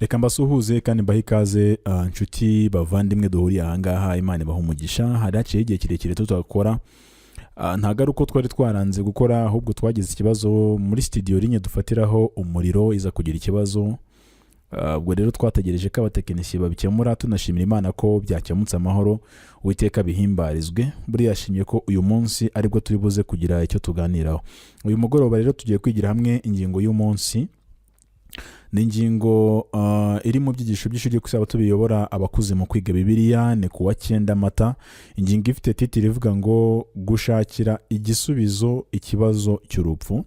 Reka mbasuhuze kandi mbahe ikaze nshuti bavandimwe duhuriye aha ngaha. Imana ibahe umugisha. Hari haciye igihe kirekire tutakora, ntago ari uko twari twaranze gukora, ahubwo twagize ikibazo muri studio rinye dufatiraho umuriro iza kugira ikibazo. Ubwo rero twategereje ko abatekinisiye babikemura, tunashimira Imana ko byakemutse amahoro. Uwiteka bihimbarizwe. Buri yashimye ko uyu munsi aribwo turi buze kugira icyo tuganiraho. Uyu mugoroba rero tugiye kwigira hamwe ingingo y'umunsi. Ni ingingo iri mu byigisho by'ishuri ku Isabato biyobora abakuze mu kwiga Bibiliya. Ni kuwa 9 Mata. Ingingo ifite titire ivuga ngo gushakira igisubizo ikibazo cy'urupfu.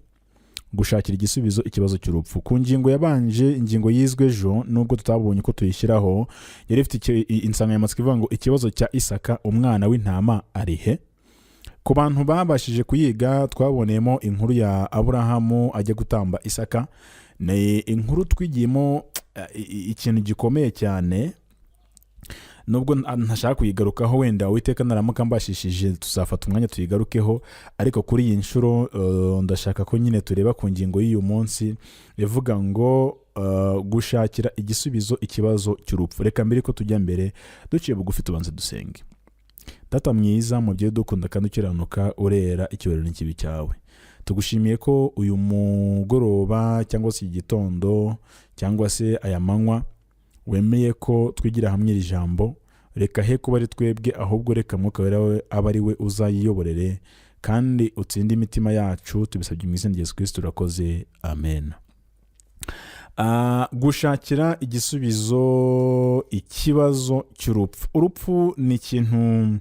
Gushakira igisubizo ikibazo cy'urupfu. Ku ngingo yabanje, ingingo yizwe ejo, nubwo tutabonye ko tuyishyiraho, yari ifite insanganyamatsiko ivuga ngo ikibazo cya Isaka umwana w'intama arihe. Ku bantu babashije kuyiga, twaboneyemo inkuru ya Aburahamu ajya gutamba Isaka. Ni inkuru twigiyemo ikintu gikomeye cyane, nubwo ntashaka kuyigarukaho. Wenda Uwiteka naramuka mbashishije tuzafata umwanya tuyigarukeho, ariko kuri iyi nshuro ndashaka ko nyine tureba ku ngingo y'uyu munsi ivuga ngo gushakira igisubizo ikibazo cy'urupfu. Reka mbere ko tujya mbere duciye bugufi tubanze dusenge. Data mwiza, mu byo dukunda kandi ukiranuka, urera icyubahiro n'ikibi cyawe. Tugushimiye ko uyu mugoroba cyangwa se igitondo cyangwa se aya manywa wemeye ko twigira hamwe iri jambo. Reka he kuba ari twebwe, ahubwo reka Mwuka Wera aba ari we uzayiyoborere kandi utsinde imitima yacu. Tubisabye mu izina rya Yesu Kristo, urakoze, amen. Gushakira igisubizo ikibazo cy'urupfu. Urupfu ni ikintu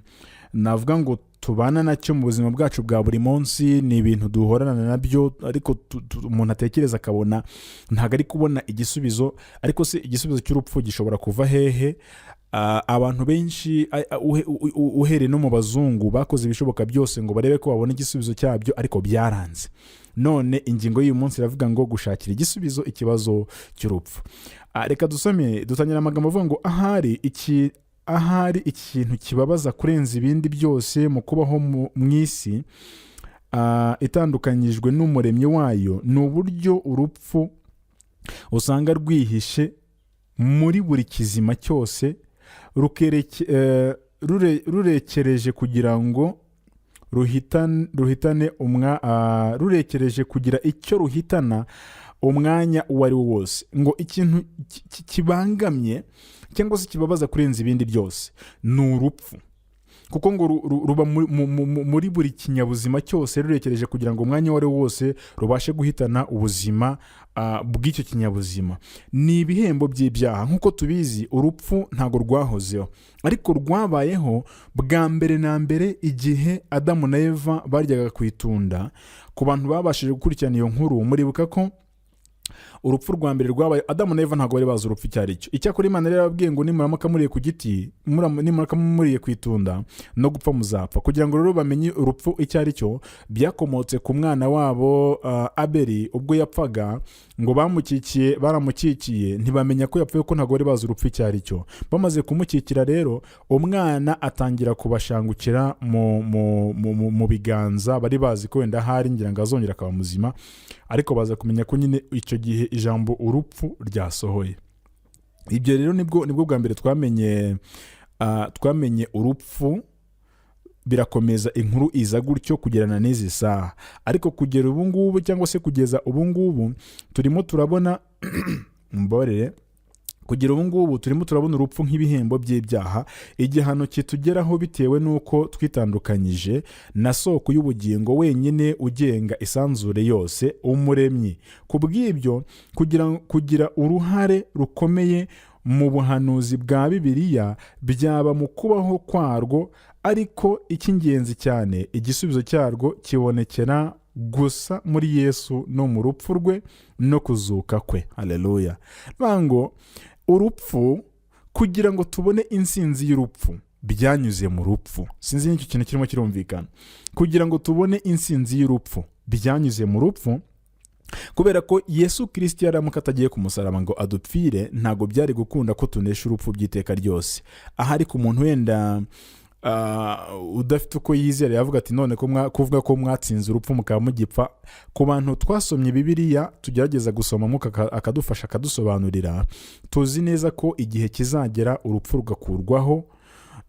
navuga ngo tubana nacyo mu buzima bwacu bwa buri munsi. Ni ibintu duhorana nabyo, ariko umuntu atekereza akabona ntago ari kubona igisubizo. Ariko se igisubizo cy'urupfu gishobora kuva hehe? Abantu benshi uhereye no mu bazungu bakoze ibishoboka byose ngo barebe ko babona igisubizo cyabyo, ariko byaranze. None ingingo y'uyu munsi iravuga ngo gushakira igisubizo ikibazo cy'urupfu. Reka dusome, dutangira amagambo avuga ngo ahari ikintu kibabaza kurenza ibindi byose mu kubaho mu isi itandukanyijwe n'umuremyi wayo, ni uburyo urupfu usanga rwihishe muri buri kizima cyose, rurekereje kugira ngo rurekereje kugira icyo ruhitana umwanya uwo ari wo wose. Ngo ikintu kibangamye cyangwa se kibabaza kurenza ibindi byose ni urupfu, kuko ngo ruba muri buri kinyabuzima cyose, rurekereje kugira ngo umwanya uwo ari wo wose rubashe guhitana ubuzima bw'icyo kinyabuzima. Ni ibihembo by'ibyaha. Nk'uko tubizi, urupfu ntago rwahozeho, ariko rwabayeho bwa mbere na mbere igihe Adamu na Eva baryaga ku itunda. Ku bantu babashije gukurikirana iyo nkuru, muribuka ko urupfu rwa mbere rwabaye, Adamu na Eva ntago bari bazi urupfu icyo ari cyo. Icyakora Imana rero yababwiye ngo nimuramuka muriye ku giti, nimuramuka muriye ku itunda, no gupfa muzapfa. Kugira ngo rero bamenye urupfu icyo ari cyo, byakomotse ku mwana wabo Abeli. Ubwo yapfaga, ngo baramukikiye ntibamenya ko yapfuye, ko ntago bari bazi urupfu icyo ari cyo. Bamaze kumukikira rero, umwana atangira kubashangukira mu biganza. Bari bazi ko wenda hari ngira ngo azongera akaba muzima, ariko baza kumenya ko nyine icyo gihe ijambo urupfu ryasohoye. Ibyo rero nibwo bwa mbere twamenye urupfu. Birakomeza, inkuru iza gutyo kugerana n'izi saha, ariko kugera ubu ngubu cyangwa se kugeza ubu ngubu turimo turabona mborere kugera ubu ngubu turimo turabona urupfu nk'ibihembo by'ibyaha, igihano kitugeraho bitewe n'uko twitandukanyije na soko y'ubugingo wenyine ugenga isanzure yose, umuremyi. Ku bw'ibyo, kugira uruhare rukomeye mu buhanuzi bwa Bibiliya byaba mu kubaho kwarwo, ariko icy'ingenzi cyane, igisubizo cyarwo kibonekera gusa muri Yesu no mu rupfu rwe no kuzuka kwe. Haleluya. Bango urupfu, kugira ngo tubone insinzi y'urupfu, byanyuze mu rupfu. Sinzi n'icyo kintu kirimo kirumvikana. Kugira ngo tubone insinzi y'urupfu, byanyuze mu rupfu, kubera ko Yesu Kristo yaramuka atagiye ku musaraba ngo adupfire, ntago byari gukunda ko tunesha urupfu by'iteka ryose. Ahari ku muntu wenda udafite uko yizera yavuga ati none kuvuga ko mwatsinze urupfu mukaba mugipfa. Ku bantu twasomye Bibiliya tugerageza gusoma Mwuka akadufasha akadusobanurira, tuzi neza ko igihe kizagera urupfu rugakurwaho,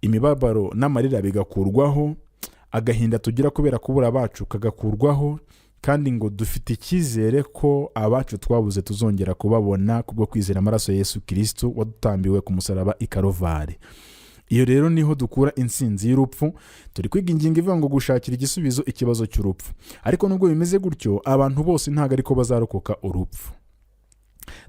imibabaro n'amarira bigakurwaho, agahinda tugira kubera kubura abacu kagakurwaho, kandi ngo dufite icyizere ko abacu twabuze tuzongera kubabona kubwo kwizera amaraso ya Yesu Kristo wadutambiwe ku musaraba i Karuvari. Iyo rero niho dukura intsinzi y'urupfu. Turi kwiga ingingo ivuga ngo gushakira igisubizo ikibazo cy'urupfu. Ariko nubwo bimeze gutyo, abantu bose ntabwo ariko bazarokoka urupfu.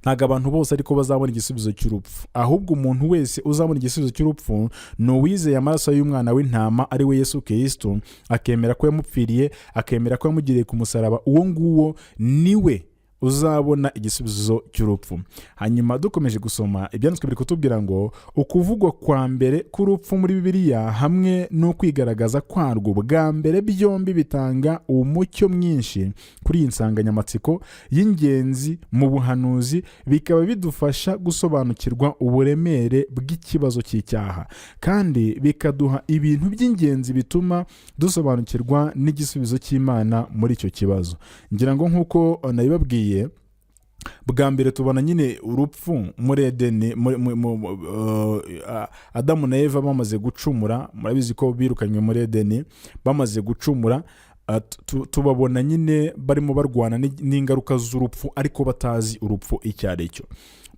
Ntabwo abantu bose ariko bazabona igisubizo cy'urupfu. Ahubwo umuntu wese uzabona igisubizo cy'urupfu ni uwizeye amaraso y'umwana w'intama ari we Yesu Kristo, akemera ko yamupfiriye, akemera ko yamugiriye ku musaraba. Uwo nguwo niwe uzabona igisubizo cy'urupfu. Hanyuma dukomeje gusoma ibyanditswe biri kutubwira ngo ukuvugwa kwa mbere k'urupfu muri Bibiliya hamwe no kwigaragaza kwarwo bwa mbere byombi bitanga umucyo mwinshi kuri iyi nsanganyamatsiko y'ingenzi mu buhanuzi, bikaba bidufasha gusobanukirwa uburemere bw'ikibazo cy'icyaha, kandi bikaduha ibintu by'ingenzi bituma dusobanukirwa n'igisubizo cy'Imana muri icyo kibazo. Ngira ngo nk'uko nabibabwiye, bwa mbere tubona nyine urupfu muri Edeni, Adamu na Eva bamaze gucumura. Murabizi ko birukanywe muri Edeni bamaze gucumura. Tubabona nyine barimo barwana n'ingaruka z'urupfu ariko batazi urupfu icyo ari cyo.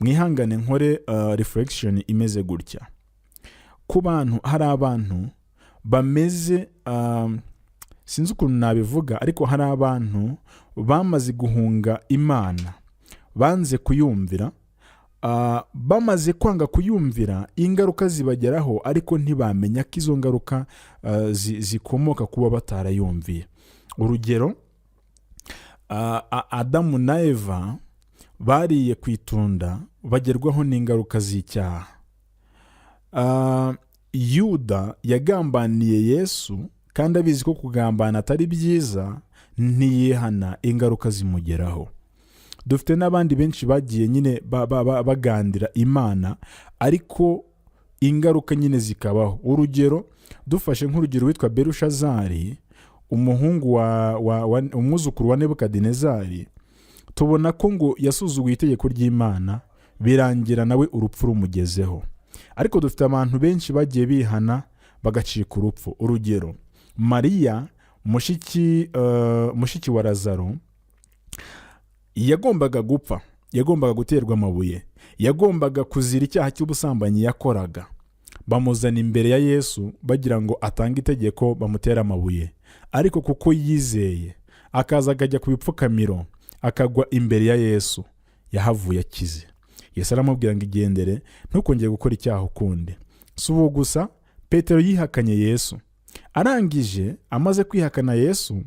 Mwihangane nkore reflection imeze gutya. Ku bantu, hari abantu bameze sinzi ukuntu nabivuga, ariko hari abantu bamaze guhunga Imana, banze kuyumvira, bamaze kwanga kuyumvira, ingaruka zibageraho ariko ntibamenya ko izo ngaruka zikomoka kuba batarayumviye. Urugero, Adamu na Eva bariye ku itunda bagerwaho n'ingaruka z'icyaha. Yuda yagambaniye Yesu kandi abizi ko kugambana atari byiza, ntiyihana, ingaruka zimugeraho. Dufite n'abandi benshi bagiye nyine bagandira Imana ariko ingaruka nyine zikabaho. Urugero, dufashe nk'urugero witwa Berushazari, umuhungu umwuzukuru wa Nebukadinezari, tubona ko ngo yasuzuguye itegeko ry'Imana, birangira nawe urupfu rumugezeho. Ariko dufite abantu benshi bagiye bihana bagacika urupfu. Urugero, Mariya mushiki wa Lazaro yagombaga gupfa, yagombaga guterwa amabuye, yagombaga kuzira icyaha cy'ubusambanyi yakoraga. Bamuzana imbere ya Yesu bagira ngo atange itegeko bamutera amabuye, ariko kuko yizeye akaza akajya ku bipfukamiro akagwa imbere ya Yesu, yahavuye akize. Yesu aramubwira ngo igendere, ntukongere gukora icyaha ukundi. Si ubu gusa, Petero yihakanye Yesu. Arangije amaze kwihakana Yesu,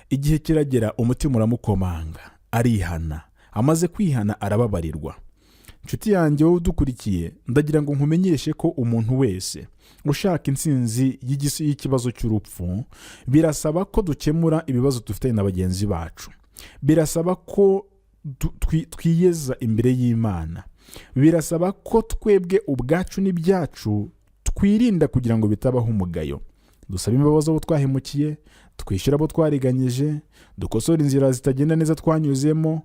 igihe kiragera umutima uramukomanga, arihana. Amaze kwihana arababarirwa. Nshuti yanjye wowe udukurikiye, ndagira ngo nkumenyeshe ko umuntu wese ushaka intsinzi y'ikibazo cy'urupfu, birasaba ko dukemura ibibazo dufite na bagenzi bacu. Birasaba ko twiyeza imbere y'Imana. Birasaba ko twebwe ubwacu n'ibyacu twirinda kugira ngo bitabaho umugayo. Dusaba imbabazi abo twahemukiye, twishyura abo twariganyije, dukosora inzira zitagenda neza twanyuzemo,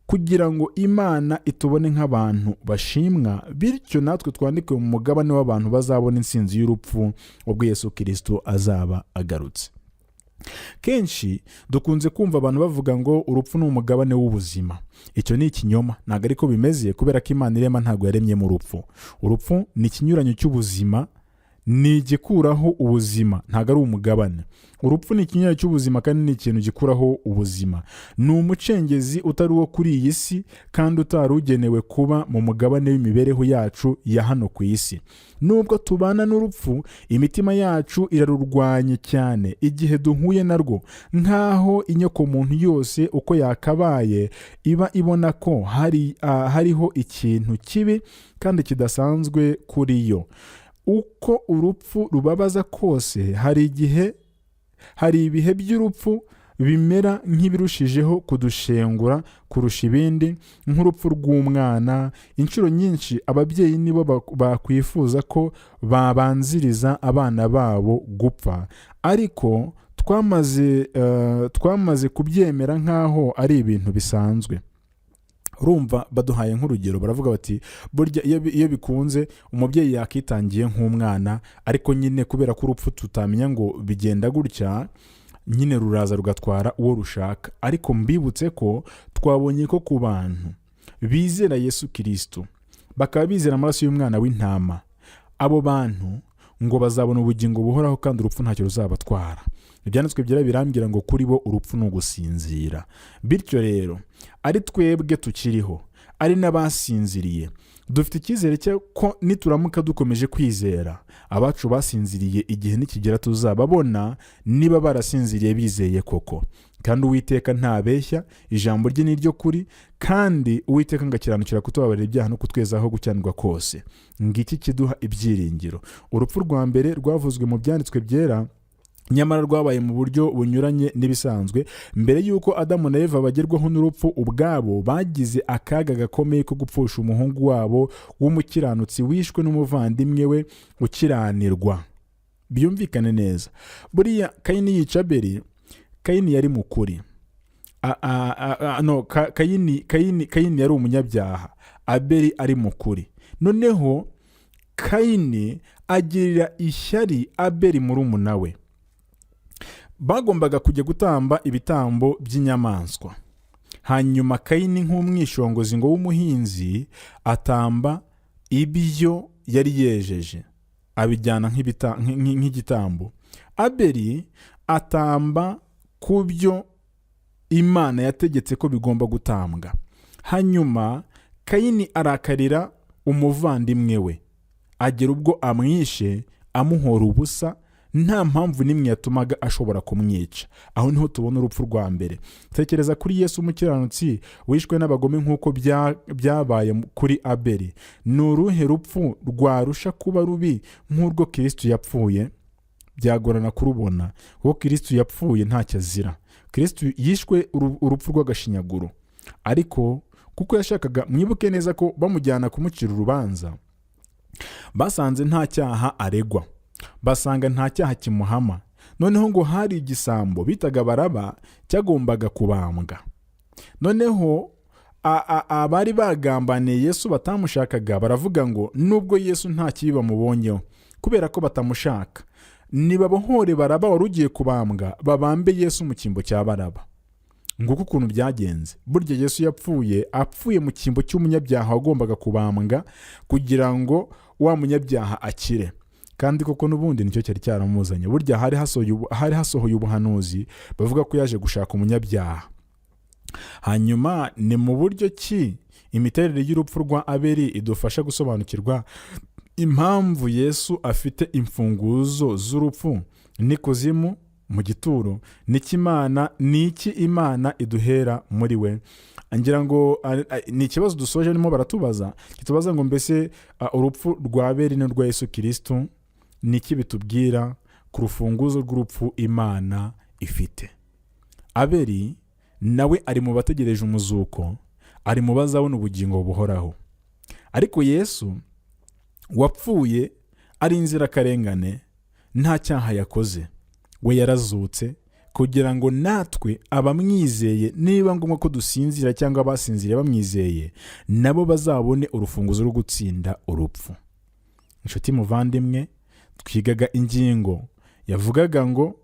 kugira ngo Imana itubone nk'abantu bashimwa, bityo natwe twandikwe mu mugabane w'abantu bazabona intsinzi y'urupfu ubwo Yesu Kristo azaba agarutse. Kenshi dukunze kumva abantu bavuga ngo urupfu ni umugabane w'ubuzima. Icyo ni ikinyoma, ntabwo ariko bimeze, kubera ko Imana irema ntabwo yaremye mu urupfu. Urupfu ni ikinyuranyo cy'ubuzima, ni igikuraho ubuzima, ntabwo ari umugabane. Urupfu ni ikinyuranyo cy'ubuzima kandi ni ikintu gikuraho ubuzima. Ni umucengezi utari uwo kuri iyi si kandi utari ugenewe kuba mu mugabane w'imibereho yacu ya hano ku isi. Nubwo tubana n'urupfu, imitima yacu irarurwanye cyane igihe duhuye narwo, nk'aho inyokomuntu yose uko yakabaye iba ibona ko hariho ikintu kibi kandi kidasanzwe kuri yo. Uko urupfu rubabaza kose, hari ibihe by'urupfu bimera nk'ibirushijeho kudushengura kurusha ibindi, nk'urupfu rw'umwana. Inshuro nyinshi ababyeyi nibo bakwifuza ko babanziriza abana babo gupfa, ariko twamaze kubyemera nk'aho ari ibintu bisanzwe. Urumva baduhaye nk'urugero, baravuga bati burya iyo bikunze umubyeyi yakitangiye nk'umwana, ariko nyine kubera ko urupfu tutamenya ngo bigenda gutya, nyine ruraza rugatwara uwo rushaka. Ariko mbibutse ko twabonye ko ku bantu bizera Yesu Kristo bakaba bizera amaraso y'umwana w'intama, abo bantu ngo bazabona ubugingo buhoraho kandi urupfu ntacyo ruzabatwara. Ibyanditswe byera birambwira ngo kuri bo urupfu ni ugusinzira. Bityo rero ari twebwe tukiriho, ari n'abasinziriye, dufite icyizere ko nituramuka dukomeje kwizera, abacu basinziriye igihe nikigera tuzababona, niba barasinziriye bizeye koko. Kandi Uwiteka ntabeshya, ijambo rye ni ryo kuri, kandi Uwiteka ngakiranukira kutubabarira ibyaha no kutwezaho gucyanirwa kose. Ngiki kiduha ibyiringiro. Urupfu rwa mbere rwavuzwe mu byanditswe byera, nyamara rwabaye mu buryo bunyuranye n'ibisanzwe. Mbere y'uko Adamu na Eva bagerwaho n'urupfu, ubwabo bagize akaga gakomeye ko gupfusha umuhungu wabo w'umukiranutsi wishwe n'umuvandimwe we ukiranirwa. Byumvikane neza, buriya Kayini yica Abeli, Kayini yari mukuri. Kayini yari umunyabyaha, Abeli ari mukuri. Noneho Kayini agirira ishyari Abeli murumuna we. Bagombaga kujya gutamba ibitambo by'inyamaswa. Hanyuma Kayini nk'umwishongozi ngo w'umuhinzi atamba ibyo yari yejeje, abijyana nk'igitambo. Abeli atamba ku byo Imana yategetse ko bigomba gutambwa. Hanyuma Kayini arakarira umuvandimwe we, agera ubwo amwishe amuhora ubusa, nta mpamvu n'imwe yatumaga ashobora kumwica. Aho niho tubona urupfu rwa mbere. Tekereza kuri Yesu umukiranutsi wishwe n'abagome nk'uko byabaye kuri Abeli. Ni uruhe rupfu rwarusha kuba rubi nk'urwo Kristo yapfuye? Byagorana kurubona, kuko Kristo yapfuye ntacyo azira. Kristo yishwe urupfu rw'agashinyaguro, ariko kuko yashakaga, mwibuke neza ko bamujyana kumucira urubanza, basanze nta cyaha aregwa, basanga nta cyaha kimuhama. Noneho ngo hari igisambo bitaga Baraba cyagombaga kubambwa. Noneho abari bagambaniye Yesu batamushakaga baravuga ngo nubwo Yesu nta kibi bamubonyeho, kubera ko batamushaka, nibabohore Baraba wari ugiye kubambwa, babambe Yesu mu cyimbo cya Baraba. Nguko ukuntu byagenze. Burya Yesu apfuye mu cyimbo cy'umunyabyaha wagombaga kubambwa kugira ngo wa munyabyaha akire. Kandi koko n'ubundi nicyo cyari cyaramuzanye. Burya hari hasohoye ubuhanuzi bavuga ko yaje gushaka umunyabyaha. Hanyuma ni mu buryo ki imiterere y'urupfu rwa Abeli idufasha gusobanukirwa impamvu Yesu afite imfunguzo z'urupfu n'ikuzimu mu gituro, niki Imana iduhera muri we. Ngira ngo ni ikibazo dusoje nimo baratubaza, kitubaza ngo mbese urupfu rwa Abeli n'urwa Yesu Kristo niki bitubwira ku rufunguzo rw'urupfu Imana ifite. Abeli nawe ari mu bategereje umuzuko, ari mu bazabona ubugingo buhoraho. Ariko Yesu wapfuye ari inzirakarengane, nta cyaha yakoze, we yarazutse kugira ngo natwe abamwizeye, niba ngombwa ko dusinzira cyangwa abasinziriye bamwizeye, nabo bazabone urufunguzo rwo gutsinda urupfu. Inshuti muvandimwe, twigaga ingingo yavugaga ngo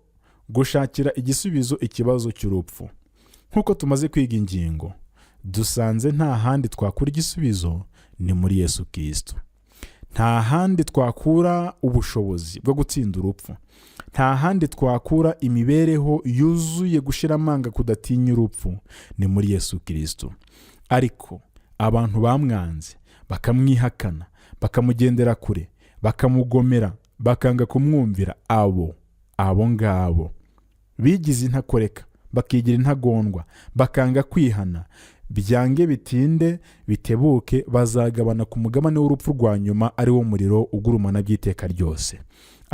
gushakira igisubizo ikibazo cy'urupfu. Nk'uko tumaze kwiga ingingo, dusanze nta handi twakura igisubizo ni muri Yesu Kristo. Nta handi twakura ubushobozi bwo gutsinda urupfu. Nta handi twakura imibereho yuzuye gushira amanga kudatinya urupfu ni muri Yesu Kristo. Ariko abantu bamwanze, bakamwihakana, bakamugendera kure, bakamugomera, bakanga kumwumvira, abo ngabo bigize intakoreka, bakigira intagondwa, bakanga kwihana, byange bitinde bitebuke bazagabana ku mugabane w'urupfu rwa nyuma, ari wo muriro ugurumana by'iteka ryose.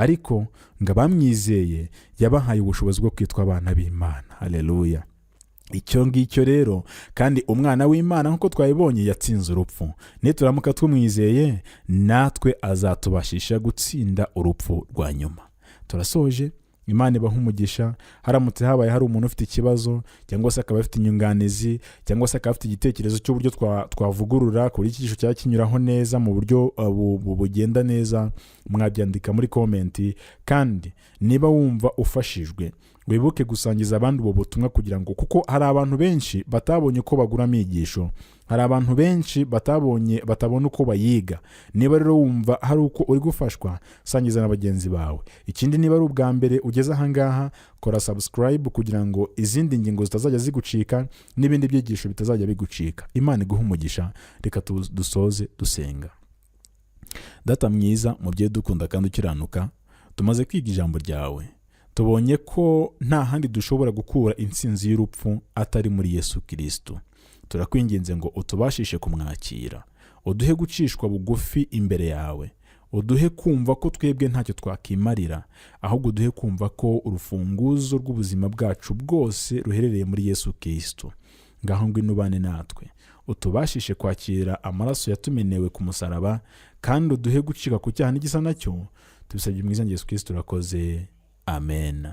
ariko ngo abamwizeye yabahaye ubushobozi bwo kwitwa abana b'Imana. Haleluya. Icyo ngicyo rero kandi umwana w'Imana nk'uko twabibonye yatsinze urupfu. Nituramuka tumwizeye natwe azatubashisha gutsinda urupfu rwa nyuma. Turasoje. Imana ibaha umugisha. Haramutse habaye hari umuntu ufite ikibazo cyangwa se akaba afite inyunganizi cyangwa se akaba afite igitekerezo cy'uburyo twavugurura kuri iki gisho cyangwa kinyuraho neza mu buryo bugenda neza, mwabyandika muri komenti. Kandi niba wumva ufashijwe wibuke gusangiza abandi ubu butumwa, kugira ngo kuko hari abantu benshi batabonye uko bagura amigisho, hari abantu benshi batabona uko bayiga. Niba rero wumva hari uko uri gufashwa, sangiza na bagenzi bawe. Ikindi, niba ari ubwa mbere ugeze ahangaha, kora subscribe kugira ngo izindi ngingo zitazajya zigucika n'ibindi byigisho bitazajya bigucika. Imana iguha umugisha. Reka dusoze dusenga. Data mwiza, mubyeyi dukunda kandi ukiranuka, tumaze kwiga ijambo ryawe, tubonye ko nta handi dushobora gukura intsinzi y'urupfu atari muri Yesu Kristo. Turakwinginze ngo utubashishe kumwakira, uduhe gucishwa bugufi imbere yawe, uduhe kumva ko twebwe ntacyo twakimarira, ahubwo uduhe kumva ko urufunguzo rw'ubuzima bwacu bwose ruherereye muri Yesu Kristo. Ngaho ngwino ubane natwe, utubashishe kwakira amaraso yatumenewe ku musaraba, kandi uduhe gucika ku cyaha n'igisa nacyo. Tubisabye mu izina rya Yesu Kristo, turakoze. Amen.